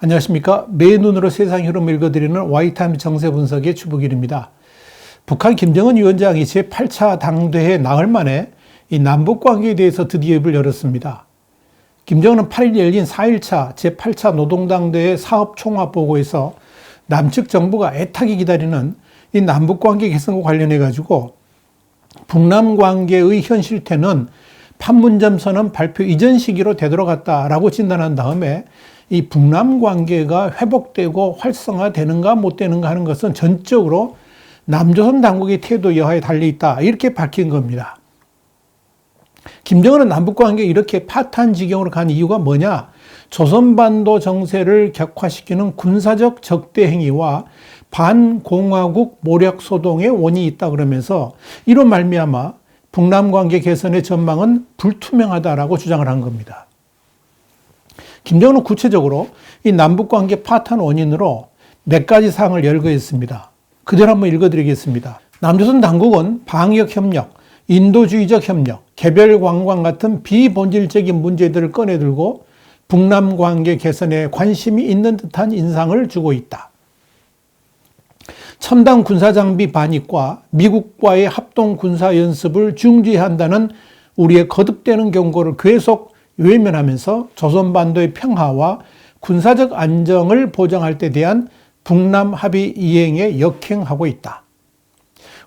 안녕하십니까. 매 눈으로 세상 흐름 읽어드리는 와이타임 정세 분석의 주북일입니다. 북한 김정은 위원장이 제8차 당대회 나흘 만에 이 남북관계에 대해서 드디어 입을 열었습니다. 김정은은 8일 열린 4일차 제8차 노동당대회 사업총합보고에서 남측 정부가 애타게 기다리는 이 남북관계 개선과 관련해 가지고 북남관계의 현실태는 판문점 선언 발표 이전 시기로 되돌아갔다라고 진단한 다음에 이 북남관계가 회복되고 활성화되는가 못 되는가 하는 것은 전적으로 남조선 당국의 태도 여하에 달려있다, 이렇게 밝힌 겁니다. 김정은은 남북관계가 이렇게 파탄 지경으로 간 이유가 뭐냐? 조선반도 정세를 격화시키는 군사적 적대 행위와 반공화국 모략 소동의 원인이 있다 그러면서 이로 말미암아 북남관계 개선의 전망은 불투명하다라고 주장을 한 겁니다. 김정은은 구체적으로 이 남북관계 파탄 원인으로 몇 가지 사항을 열거했습니다. 그대로 한번 읽어드리겠습니다. 남조선 당국은 방역협력, 인도주의적 협력, 개별관광 같은 비본질적인 문제들을 꺼내들고 북남관계 개선에 관심이 있는 듯한 인상을 주고 있다. 첨단 군사장비 반입과 미국과의 합동 군사연습을 중지한다는 우리의 거듭되는 경고를 계속 외면하면서 조선반도의 평화와 군사적 안정을 보장할 때 대한 북남 합의 이행에 역행하고 있다.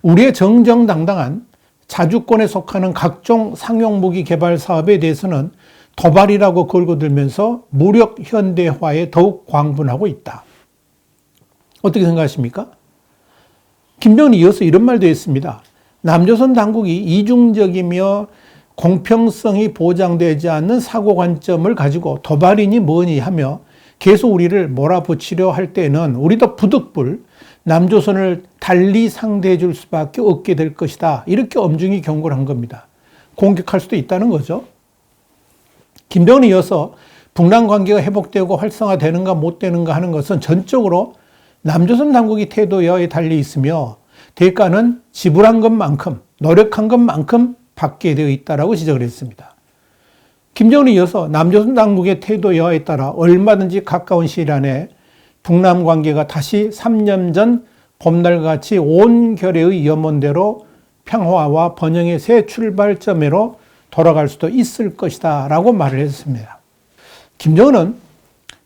우리의 정정당당한 자주권에 속하는 각종 상용무기 개발 사업에 대해서는 도발이라고 걸고 들면서 무력 현대화에 더욱 광분하고 있다. 어떻게 생각하십니까? 김정은이 이어서 이런 말도 했습니다. 남조선 당국이 이중적이며 공평성이 보장되지 않는 사고관점을 가지고 도발이니 뭐니 하며 계속 우리를 몰아붙이려 할 때는 우리도 부득불 남조선을 달리 상대해 줄 수밖에 없게 될 것이다, 이렇게 엄중히 경고를 한 겁니다. 공격할 수도 있다는 거죠. 김정은이 이어서 북남 관계가 회복되고 활성화되는가 못 되는가 하는 것은 전적으로 남조선 당국이 태도 여하에 달려 있으며 대가는 지불한 것만큼, 노력한 것만큼 받게 되어 있다라고 지적을 했습니다. 김정은이 이어서 남조선 당국의 태도 여하에 따라 얼마든지 가까운 시일 안에 북남 관계가 다시 3년 전 봄날과 같이 온 결의의 염원대로 평화와 번영의 새 출발점으로 돌아갈 수도 있을 것이다 라고 말을 했습니다. 김정은은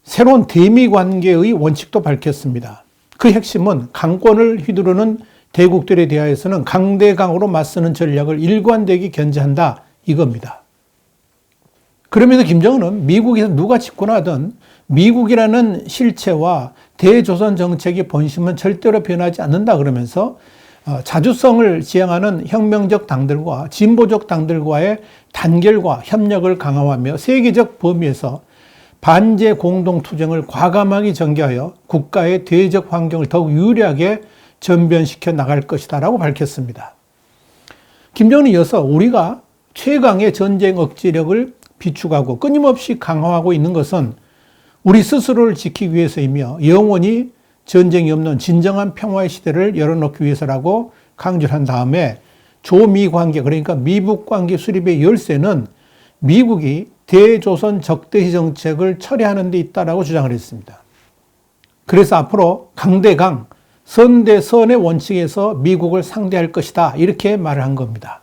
새로운 대미 관계의 원칙도 밝혔습니다. 그 핵심은 강권을 휘두르는 대국들에 대하여서는 강대강으로 맞서는 전략을 일관되게 견제한다, 이겁니다. 그러면서 김정은은 미국에서 누가 집권하든 미국이라는 실체와 대조선 정책의 본심은 절대로 변하지 않는다 그러면서 자주성을 지향하는 혁명적 당들과 진보적 당들과의 단결과 협력을 강화하며 세계적 범위에서 반제 공동투쟁을 과감하게 전개하여 국가의 대외적 환경을 더욱 유리하게 전변시켜 나갈 것이다 라고 밝혔습니다. 김정은이 이어서 우리가 최강의 전쟁 억지력을 비축하고 끊임없이 강화하고 있는 것은 우리 스스로를 지키기 위해서이며 영원히 전쟁이 없는 진정한 평화의 시대를 열어놓기 위해서라고 강조를 한 다음에 조미 관계, 그러니까 미북 관계 수립의 열쇠는 미국이 대조선 적대시 정책을 철회하는 데 있다라고 주장을 했습니다. 그래서 앞으로 강대강, 선대선의 원칙에서 미국을 상대할 것이다, 이렇게 말을 한 겁니다.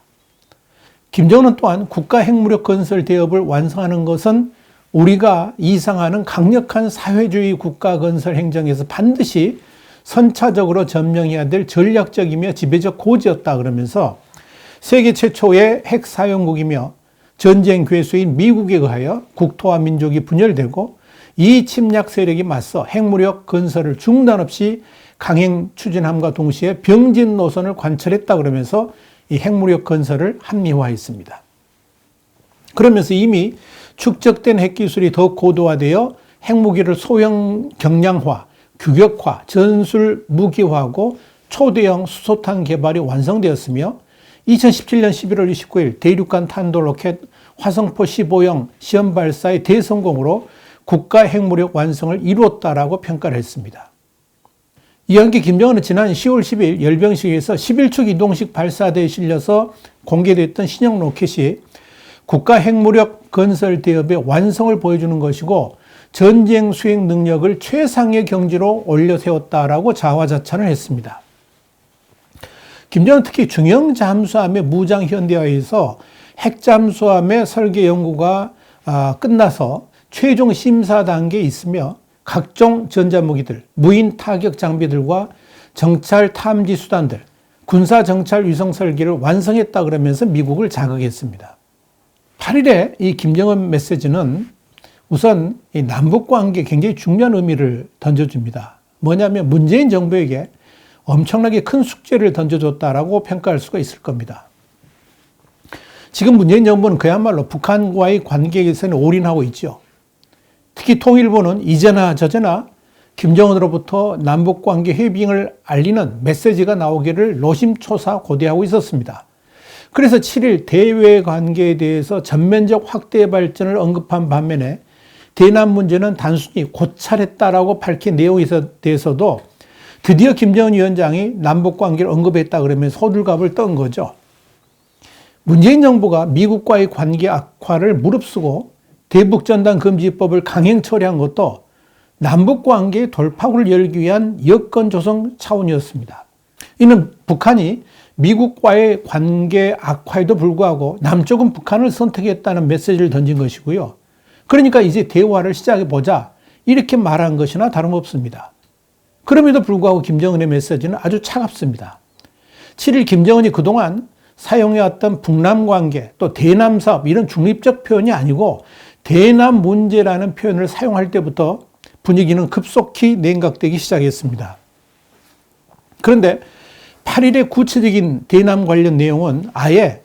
김정은은 또한 국가 핵무력 건설 대업을 완성하는 것은 우리가 이상하는 강력한 사회주의 국가 건설 행정에서 반드시 선차적으로 점령해야 될 전략적이며 지배적 고지였다 그러면서 세계 최초의 핵 사용국이며 전쟁 괴수인 미국에 의하여 국토와 민족이 분열되고 이 침략 세력이 맞서 핵무력 건설을 중단 없이 강행 추진함과 동시에 병진 노선을 관철했다 그러면서 이 핵무력 건설을 합리화했습니다. 그러면서 이미 축적된 핵기술이 더 고도화되어 핵무기를 소형 경량화, 규격화, 전술 무기화하고 초대형 수소탄 개발이 완성되었으며 2017년 11월 29일 대륙간 탄도 로켓 화성포 15형 시험 발사의 대성공으로 국가 핵무력 완성을 이루었다라고 평가를 했습니다. 이와 함께 김정은은 지난 10월 10일 열병식에서 11축 이동식 발사대에 실려서 공개됐던 신형 로켓이 국가 핵무력 건설 대업의 완성을 보여주는 것이고 전쟁 수행 능력을 최상의 경지로 올려 세웠다라고 자화자찬을 했습니다. 김정은 특히 중형 잠수함의 무장 현대화에서 핵 잠수함의 설계 연구가 끝나서 최종 심사 단계에 있으며 각종 전자무기들, 무인 타격 장비들과 정찰 탐지 수단들, 군사 정찰 위성 설계를 완성했다 그러면서 미국을 자극했습니다. 8일에 이 김정은 메시지는 우선 이 남북 관계에 굉장히 중요한 의미를 던져줍니다. 뭐냐면 문재인 정부에게 엄청나게 큰 숙제를 던져줬다라고 평가할 수가 있을 겁니다. 지금 문재인 정부는 그야말로 북한과의 관계 개선에 올인하고 있죠. 특히 통일부는 이제나 저제나 김정은으로부터 남북관계 회빙을 알리는 메시지가 나오기를 노심초사고대하고 있었습니다. 그래서 7일 대외 관계에 대해서 전면적 확대 발전을 언급한 반면에 대남 문제는 단순히 고찰했다라고 밝힌 내용에 대해서도 드디어 김정은 위원장이 남북관계를 언급했다 그러면서 호들갑을 떤 거죠. 문재인 정부가 미국과의 관계 악화를 무릅쓰고 대북전단 금지법을 강행 처리한 것도 남북관계의 돌파구를 열기 위한 여건 조성 차원이었습니다. 이는 북한이 미국과의 관계 악화에도 불구하고 남쪽은 북한을 선택했다는 메시지를 던진 것이고요. 그러니까 이제 대화를 시작해보자 이렇게 말한 것이나 다름없습니다. 그럼에도 불구하고 김정은의 메시지는 아주 차갑습니다. 7일 김정은이 그동안 사용해왔던 북남 관계 또 대남 사업 이런 중립적 표현이 아니고 대남 문제라는 표현을 사용할 때부터 분위기는 급속히 냉각되기 시작했습니다. 그런데 8일의 구체적인 대남 관련 내용은 아예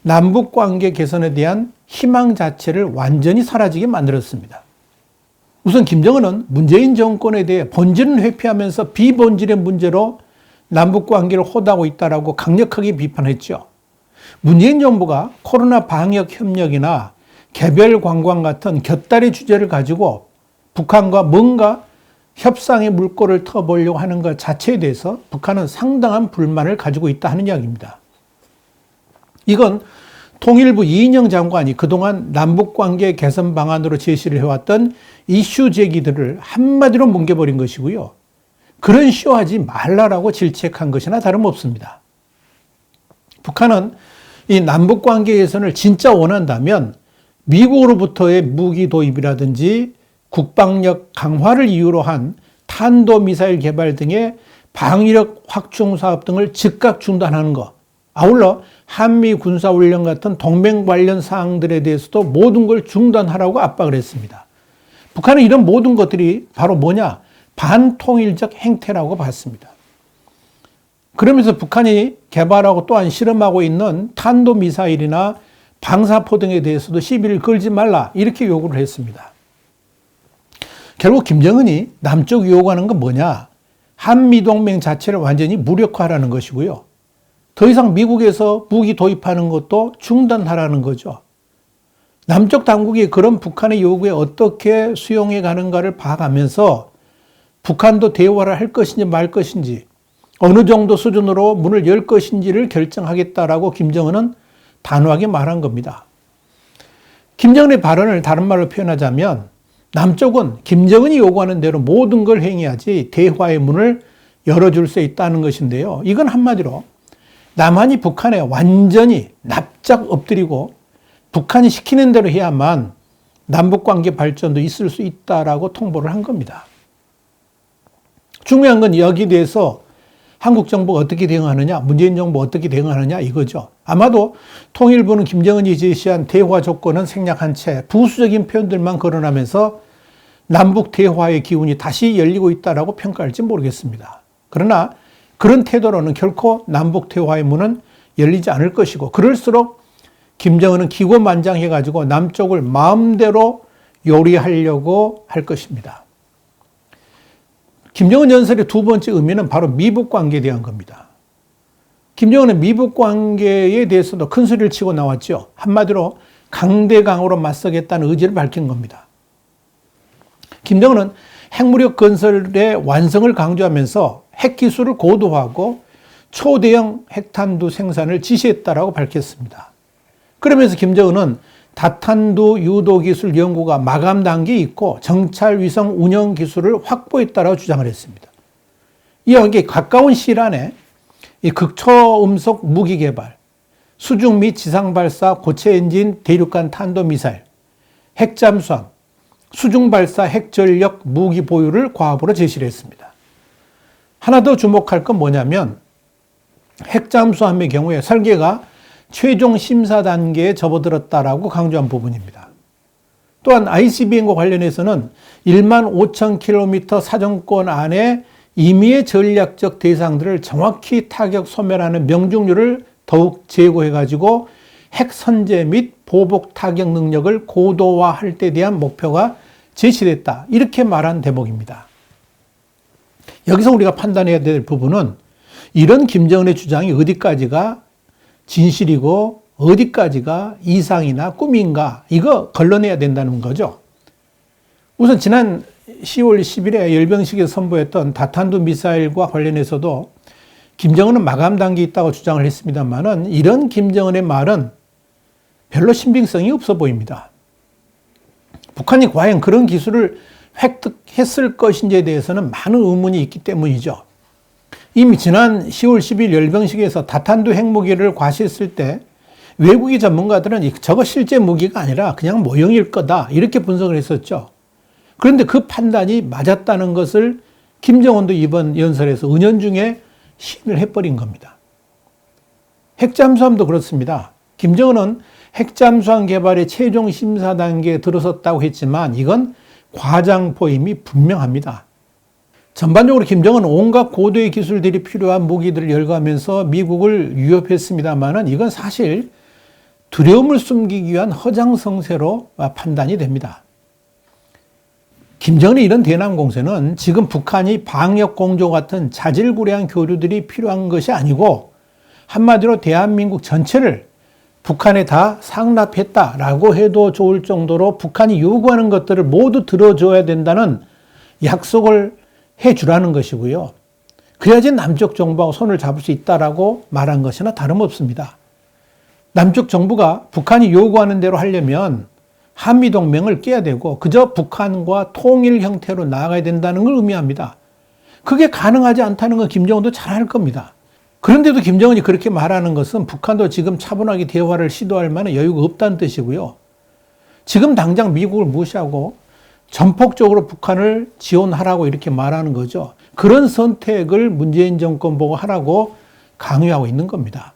남북관계 개선에 대한 희망 자체를 완전히 사라지게 만들었습니다. 우선 김정은은 문재인 정권에 대해 본질은 회피하면서 비본질의 문제로 남북관계를 호도하고 있다고 강력하게 비판했죠. 문재인 정부가 코로나 방역 협력이나 개별 관광 같은 곁다리 주제를 가지고 북한과 뭔가 협상의 물꼬를 터보려고 하는 것 자체에 대해서 북한은 상당한 불만을 가지고 있다 하는 이야기입니다. 이건 통일부 이인영 장관이 그동안 남북관계 개선 방안으로 제시를 해왔던 이슈 제기들을 한마디로 뭉개버린 것이고요. 그런 쇼하지 말라라고 질책한 것이나 다름없습니다. 북한은 이 남북관계 개선을 진짜 원한다면 미국으로부터의 무기 도입이라든지 국방력 강화를 이유로 한 탄도미사일 개발 등의 방위력 확충 사업 등을 즉각 중단하는 것, 아울러 한미 군사훈련 같은 동맹 관련 사항들에 대해서도 모든 걸 중단하라고 압박을 했습니다. 북한은 이런 모든 것들이 바로 뭐냐? 반통일적 행태라고 봤습니다. 그러면서 북한이 개발하고 또한 실험하고 있는 탄도미사일이나 방사포 등에 대해서도 시비를 걸지 말라 이렇게 요구를 했습니다. 결국 김정은이 남쪽이 요구하는 건 뭐냐? 한미동맹 자체를 완전히 무력화하라는 것이고요. 더 이상 미국에서 무기 도입하는 것도 중단하라는 거죠. 남쪽 당국이 그런 북한의 요구에 어떻게 수용해 가는가를 봐가면서 북한도 대화를 할 것인지 말 것인지 어느 정도 수준으로 문을 열 것인지를 결정하겠다라고 김정은은 단호하게 말한 겁니다. 김정은의 발언을 다른 말로 표현하자면 남쪽은 김정은이 요구하는 대로 모든 걸 행해야지 대화의 문을 열어줄 수 있다는 것인데요. 이건 한마디로 남한이 북한에 완전히 납작 엎드리고 북한이 시키는 대로 해야만 남북관계 발전도 있을 수 있다라고 통보를 한 겁니다. 중요한 건 여기에 대해서 한국 정부가 어떻게 대응하느냐, 문재인 정부가 어떻게 대응하느냐 이거죠. 아마도 통일부는 김정은이 제시한 대화 조건은 생략한 채 부수적인 표현들만 거론하면서 남북 대화의 기운이 다시 열리고 있다라고 평가할지 모르겠습니다. 그러나 그런 태도로는 결코 남북 대화의 문은 열리지 않을 것이고 그럴수록 김정은은 기고만장해가지고 남쪽을 마음대로 요리하려고 할 것입니다. 김정은 연설의 두 번째 의미는 바로 미북 관계에 대한 겁니다. 김정은은 미북 관계에 대해서도 큰 소리를 치고 나왔죠. 한마디로 강대강으로 맞서겠다는 의지를 밝힌 겁니다. 김정은은 핵무력 건설의 완성을 강조하면서 핵기술을 고도화하고 초대형 핵탄두 생산을 지시했다라고 밝혔습니다. 그러면서 김정은은 다탄두 유도 기술 연구가 마감 단계에 있고 정찰 위성 운영 기술을 확보했다라고 주장을 했습니다. 이와 함께 가까운 시일 안에 이 극초음속 무기 개발, 수중 및 지상 발사 고체 엔진 대륙간 탄도미사일, 핵잠수함, 수중 발사 핵전력 무기 보유를 과업으로 제시를 했습니다. 하나 더 주목할 건 뭐냐면 핵잠수함의 경우에 설계가 최종 심사 단계에 접어들었다라고 강조한 부분입니다. 또한 ICBM과 관련해서는 1만 5천 킬로미터 사정권 안에 임의의 전략적 대상들을 정확히 타격 소멸하는 명중률을 더욱 제고해가지고 핵 선제 및 보복 타격 능력을 고도화할 때 대한 목표가 제시됐다. 이렇게 말한 대목입니다. 여기서 우리가 판단해야 될 부분은 이런 김정은의 주장이 어디까지가 진실이고 어디까지가 이상이나 꿈인가 이거 걸러내야 된다는 거죠. 우선 지난 10월 10일에 열병식에서 선보였던 다탄두 미사일과 관련해서도 김정은은 마감 단계에 있다고 주장을 했습니다만은 이런 김정은의 말은 별로 신빙성이 없어 보입니다. 북한이 과연 그런 기술을 획득했을 것인지에 대해서는 많은 의문이 있기 때문이죠. 이미 지난 10월 10일 열병식에서 다탄두 핵무기를 과시했을 때 외국의 전문가들은 저거 실제 무기가 아니라 그냥 모형일 거다 이렇게 분석을 했었죠. 그런데 그 판단이 맞았다는 것을 김정은도 이번 연설에서 은연중에 시인을 해버린 겁니다. 핵잠수함도 그렇습니다. 김정은은 핵잠수함 개발의 최종 심사 단계에 들어섰다고 했지만 이건 과장포임이 분명합니다. 전반적으로 김정은은 온갖 고도의 기술들이 필요한 무기들을 열거하면서 미국을 위협했습니다만은 이건 사실 두려움을 숨기기 위한 허장성세로 판단이 됩니다. 김정은의 이런 대남 공세는 지금 북한이 방역 공조 같은 자질구레한 교류들이 필요한 것이 아니고 한마디로 대한민국 전체를 북한에 다 상납했다라고 해도 좋을 정도로 북한이 요구하는 것들을 모두 들어줘야 된다는 약속을 해주라는 것이고요. 그래야지 남쪽 정부하고 손을 잡을 수 있다라고 말한 것이나 다름없습니다. 남쪽 정부가 북한이 요구하는 대로 하려면 한미동맹을 깨야 되고 그저 북한과 통일 형태로 나아가야 된다는 걸 의미합니다. 그게 가능하지 않다는 건 김정은도 잘 알 겁니다. 그런데도 김정은이 그렇게 말하는 것은 북한도 지금 차분하게 대화를 시도할 만한 여유가 없다는 뜻이고요. 지금 당장 미국을 무시하고 전폭적으로 북한을 지원하라고 이렇게 말하는 거죠. 그런 선택을 문재인 정권 보고 하라고 강요하고 있는 겁니다.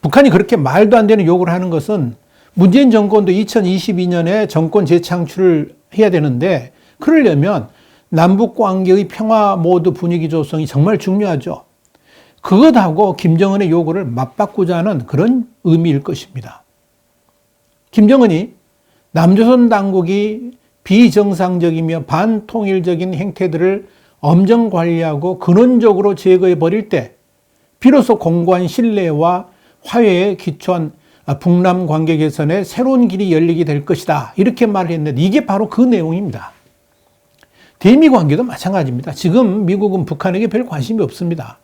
북한이 그렇게 말도 안 되는 요구를 하는 것은 문재인 정권도 2022년에 정권 재창출을 해야 되는데 그러려면 남북 관계의 평화 모드 분위기 조성이 정말 중요하죠. 그것하고 김정은의 요구를 맞바꾸자는 그런 의미일 것입니다. 김정은이 남조선 당국이 비정상적이며 반통일적인 행태들을 엄정 관리하고 근원적으로 제거해 버릴 때 비로소 공고한 신뢰와 화해에 기초한 북남 관계 개선의 새로운 길이 열리게 될 것이다. 이렇게 말을 했는데 이게 바로 그 내용입니다. 대미 관계도 마찬가지입니다. 지금 미국은 북한에게 별 관심이 없습니다.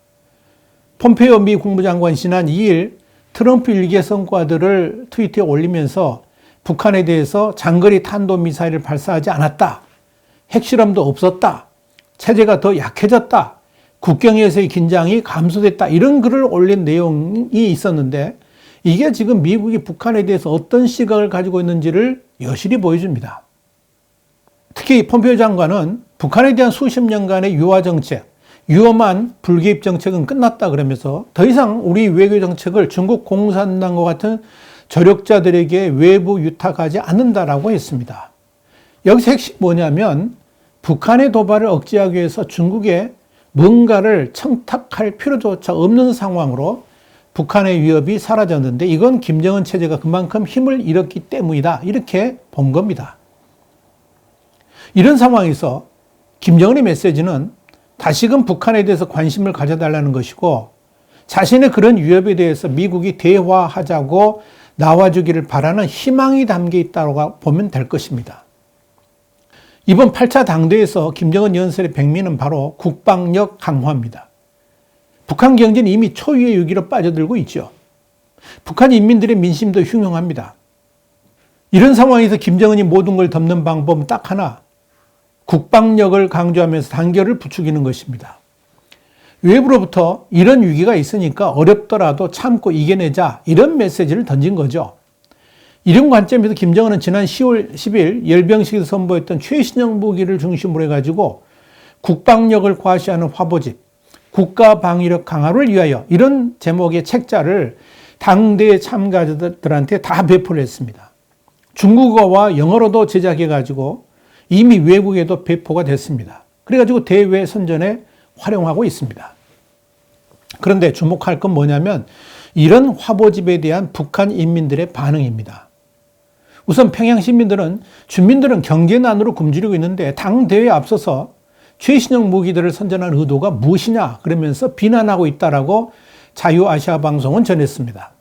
폼페이오 미 국무장관 지난 2일 트럼프 일개 성과들을 트위터에 올리면서 북한에 대해서 장거리 탄도미사일을 발사하지 않았다. 핵실험도 없었다. 체제가 더 약해졌다. 국경에서의 긴장이 감소됐다. 이런 글을 올린 내용이 있었는데 이게 지금 미국이 북한에 대해서 어떤 시각을 가지고 있는지를 여실히 보여줍니다. 특히 폼페이오 장관은 북한에 대한 수십 년간의 유화 정책, 위험한 불개입 정책은 끝났다 그러면서 더 이상 우리 외교 정책을 중국 공산당과 같은 조력자들에게 외부 유탁하지 않는다라고 했습니다. 여기서 핵심이 뭐냐면 북한의 도발을 억제하기 위해서 중국에 뭔가를 청탁할 필요조차 없는 상황으로 북한의 위협이 사라졌는데 이건 김정은 체제가 그만큼 힘을 잃었기 때문이다. 이렇게 본 겁니다. 이런 상황에서 김정은의 메시지는 다시금 북한에 대해서 관심을 가져달라는 것이고 자신의 그런 위협에 대해서 미국이 대화하자고 나와주기를 바라는 희망이 담겨 있다고 보면 될 것입니다. 이번 8차 당대에서 김정은 연설의 백미는 바로 국방력 강화입니다. 북한 경제는 이미 초유의 위기로 빠져들고 있죠. 북한 인민들의 민심도 흉흉합니다. 이런 상황에서 김정은이 모든 걸 덮는 방법은 딱 하나, 국방력을 강조하면서 단결을 부추기는 것입니다. 외부로부터 이런 위기가 있으니까 어렵더라도 참고 이겨내자, 이런 메시지를 던진 거죠. 이런 관점에서 김정은은 지난 10월 10일 열병식에서 선보였던 최신형 무기를 중심으로 해가지고 국방력을 과시하는 화보집, 국가방위력 강화를 위하여, 이런 제목의 책자를 당대 참가자들한테 다 배포를 했습니다. 중국어와 영어로도 제작해가지고 이미 외국에도 배포가 됐습니다. 그래가지고 대외 선전에 활용하고 있습니다. 그런데 주목할 건 뭐냐면 이런 화보집에 대한 북한 인민들의 반응입니다. 우선 평양 시민들은 주민들은 경제난으로 굶주리고 있는데 당대회에 앞서서 최신형 무기들을 선전한 의도가 무엇이냐 그러면서 비난하고 있다라고 자유아시아 방송은 전했습니다.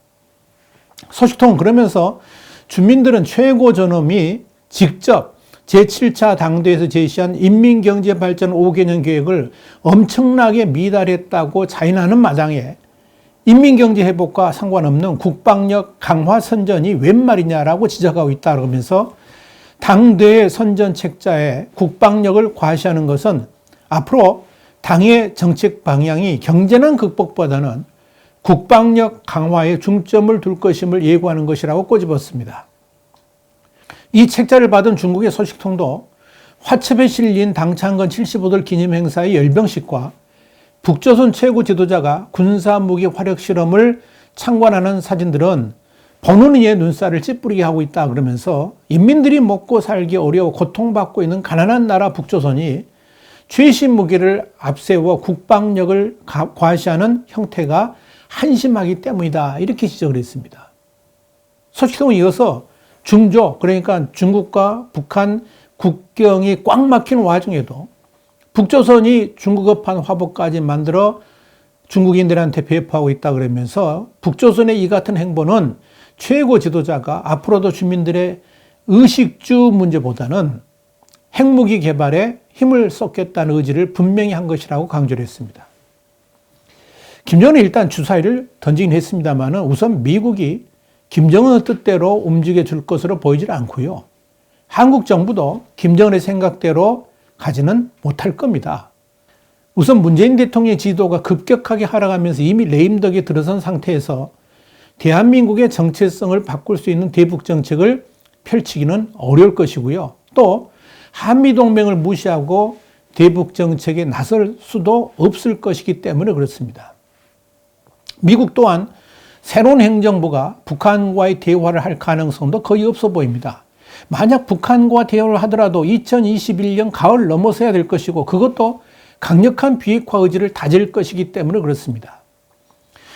소식통은 그러면서 주민들은 최고 존엄이 직접 제7차 당대에서 제시한 인민경제발전 5개년 계획을 엄청나게 미달했다고 자인하는 마당에 인민경제 회복과 상관없는 국방력 강화 선전이 웬 말이냐라고 지적하고 있다 그러면서 당대의 선전 책자에 국방력을 과시하는 것은 앞으로 당의 정책 방향이 경제난 극복보다는 국방력 강화에 중점을 둘 것임을 예고하는 것이라고 꼬집었습니다. 이 책자를 받은 중국의 소식통도 화첩에 실린 당창건 75돌 기념 행사의 열병식과 북조선 최고 지도자가 군사무기 화력 실험을 참관하는 사진들은 보는 이의 눈살을 찌푸리게 하고 있다 그러면서 인민들이 먹고 살기 어려워 고통받고 있는 가난한 나라 북조선이 최신 무기를 앞세워 국방력을 과시하는 형태가 한심하기 때문이다, 이렇게 지적을 했습니다. 소식통은 이어서 중조, 그러니까 중국과 북한 국경이 꽉 막힌 와중에도 북조선이 중국어판 화보까지 만들어 중국인들한테 배포하고 있다 그러면서 북조선의 이 같은 행보는 최고 지도자가 앞으로도 주민들의 의식주 문제보다는 핵무기 개발에 힘을 쏟겠다는 의지를 분명히 한 것이라고 강조를 했습니다. 김정은은 일단 주사위를 던지긴 했습니다만 우선 미국이 김정은의 뜻대로 움직여 줄 것으로 보이질 않고요. 한국 정부도 김정은의 생각대로 가지는 못할 겁니다. 우선 문재인 대통령의 지도가 급격하게 하락하면서 이미 레임덕에 들어선 상태에서 대한민국의 정체성을 바꿀 수 있는 대북 정책을 펼치기는 어려울 것이고요. 또 한미동맹을 무시하고 대북 정책에 나설 수도 없을 것이기 때문에 그렇습니다. 미국 또한 새로운 행정부가 북한과의 대화를 할 가능성도 거의 없어 보입니다. 만약 북한과 대화를 하더라도 2021년 가을 넘어서야 될 것이고 그것도 강력한 비핵화 의지를 다질 것이기 때문에 그렇습니다.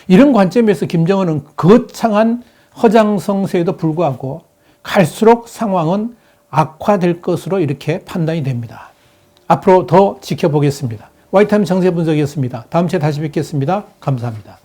이런 관점에서 김정은은 거창한 허장성세에도 불구하고 갈수록 상황은 악화될 것으로 이렇게 판단이 됩니다. 앞으로 더 지켜보겠습니다. 와이타임 정세 분석이었습니다. 다음 주에 다시 뵙겠습니다. 감사합니다.